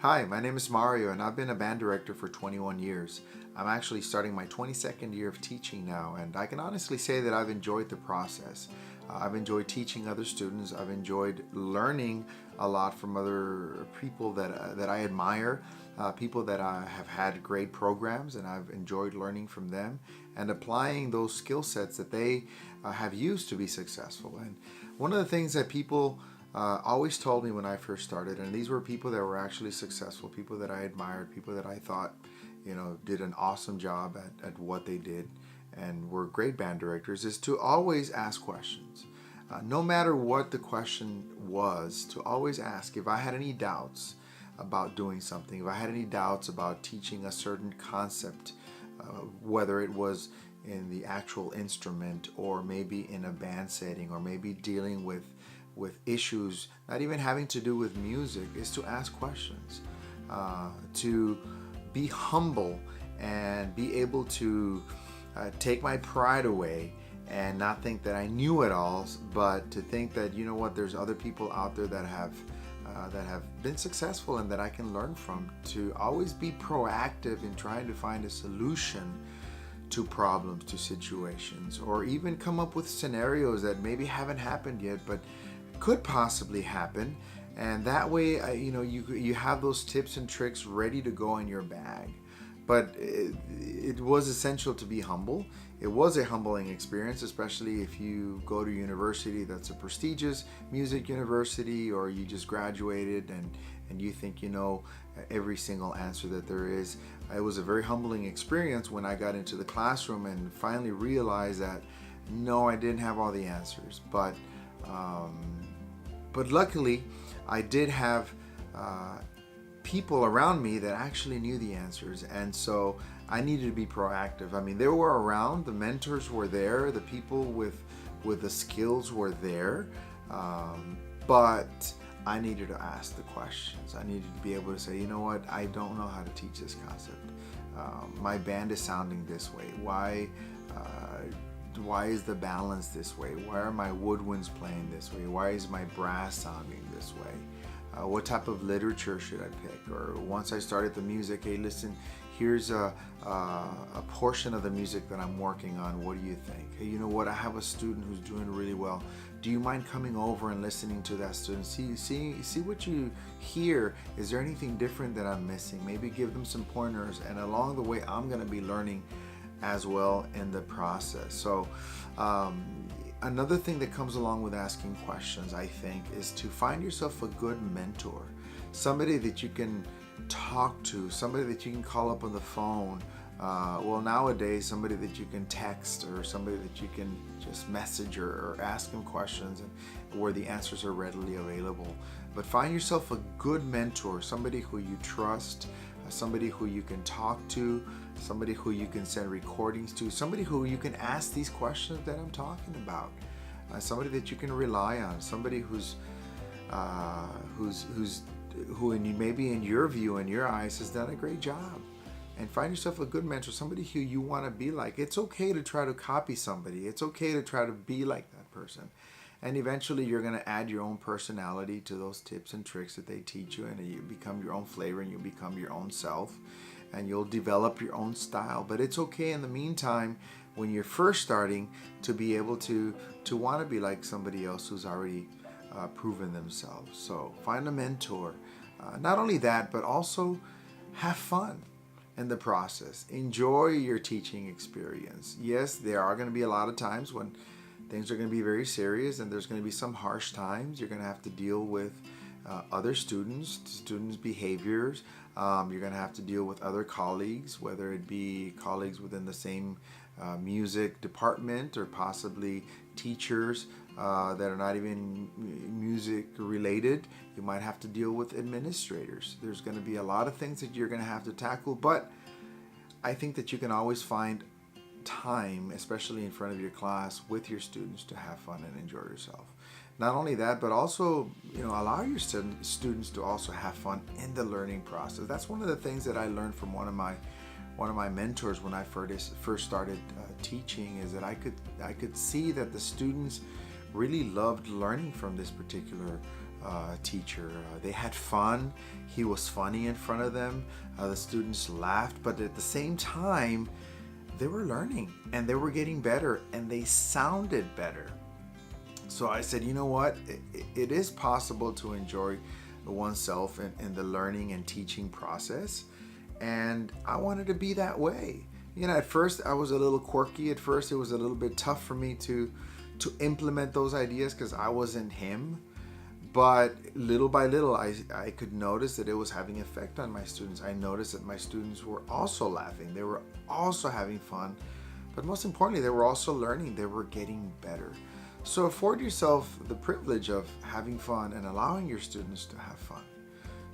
Hi, my name is Mario, and I've been a band director for 21 years. I'm actually starting my 22nd year of teaching now, and I can honestly say that I've enjoyed the process. I've enjoyed teaching other students. I've enjoyed learning a lot from other people that I admire, people that have had great programs, and I've enjoyed learning from them and applying those skill sets that they have used to be successful. And one of the things that people always told me when I first started, and these were people that were actually successful, people that I admired, people that I thought, did an awesome job at what they did and were great band directors, is to always ask questions. No matter what the question was, to always ask if I had any doubts about doing something, if I had any doubts about teaching a certain concept, whether it was in the actual instrument or maybe in a band setting or maybe dealing with issues not even having to do with music, is to ask questions, to be humble and be able to take my pride away and not think that I knew it all, but to think that, there's other people out there that have been successful and that I can learn from, to always be proactive in trying to find a solution to problems, to situations, or even come up with scenarios that maybe haven't happened yet but could possibly happen. And that way, you have those tips and tricks ready to go in your bag. But it was essential to be humble. It was a humbling experience, especially if you go to university that's a prestigious music university, or you just graduated and you think you know every single answer that there is. It was a very humbling experience when I got into the classroom and finally realized that no, I didn't have all the answers. But luckily, I did have people around me that actually knew the answers, and so I needed to be proactive. I mean, they were around, the mentors were there, the people with the skills were there, but I needed to ask the questions. I needed to be able to say, you know what, I don't know how to teach this concept. My band is sounding this way. Why is the balance this way? Why are my woodwinds playing this way? Why is my brass sounding this way? What type of literature should I pick? Or once I started the music, hey, listen, here's a portion of the music that I'm working on. What do you think? Hey, you know what? I have a student who's doing really well. Do you mind coming over and listening to that student? See what you hear. Is there anything different that I'm missing? Maybe give them some pointers. And along the way, I'm going to be learning as well in the process. So another thing that comes along with asking questions, I think, is to find yourself a good mentor, somebody that you can talk to, somebody that you can call up on the phone. Nowadays, somebody that you can text, or somebody that you can just message or ask them questions, and where the answers are readily available. But find yourself a good mentor, somebody who you trust, somebody who you can talk to, somebody who you can send recordings to, somebody who you can ask these questions that I'm talking about, somebody that you can rely on, somebody who maybe in your view, in your eyes, has done a great job. And find yourself a good mentor, somebody who you want to be like. It's okay to try to copy somebody. It's okay to try to be like that person. And eventually you're going to add your own personality to those tips and tricks that they teach you, and you become your own flavor, and you become your own self, and you'll develop your own style. But it's okay in the meantime, when you're first starting, to be able to want to be like somebody else who's already proven themselves. So find a mentor. Not only that, but also have fun in the process. Enjoy your teaching experience. Yes, there are going to be a lot of times when things are going to be very serious, and there's going to be some harsh times. You're going to have to deal with other students' behaviors. You're going to have to deal with other colleagues, whether it be colleagues within the same music department, or possibly teachers that are not even music related. You might have to deal with administrators. There's going to be a lot of things that you're going to have to tackle, but I think that you can always find time, especially in front of your class with your students, to have fun and enjoy yourself. Not only that, but also allow your students to also have fun in the learning process. That's one of the things that I learned from one of my mentors when I first started teaching, is that I could see that the students really loved learning from this particular teacher. They had fun. He was funny in front of them. The students laughed, but at the same time, they were learning and they were getting better and they sounded better. So I said, you know what? It is possible to enjoy oneself in the learning and teaching process. And I wanted to be that way. You know, at first I was a little quirky. At first it was a little bit tough for me to implement those ideas because I wasn't him. But little by little, I could notice that it was having effect on my students. I noticed that my students were also laughing. They were also having fun. But most importantly, they were also learning. They were getting better. So afford yourself the privilege of having fun and allowing your students to have fun.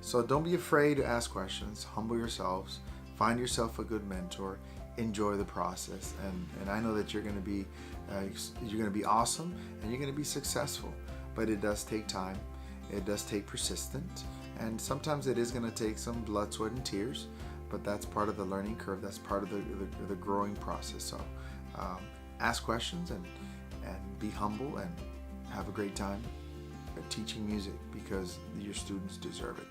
So don't be afraid to ask questions. Humble yourselves. Find yourself a good mentor. Enjoy the process. And I know that you're going to be awesome and you're going to be successful. But it does take time. It does take persistence. And sometimes it is going to take some blood, sweat, and tears. But that's part of the learning curve. That's part of the growing process. So ask questions and be humble and have a great time teaching music because your students deserve it.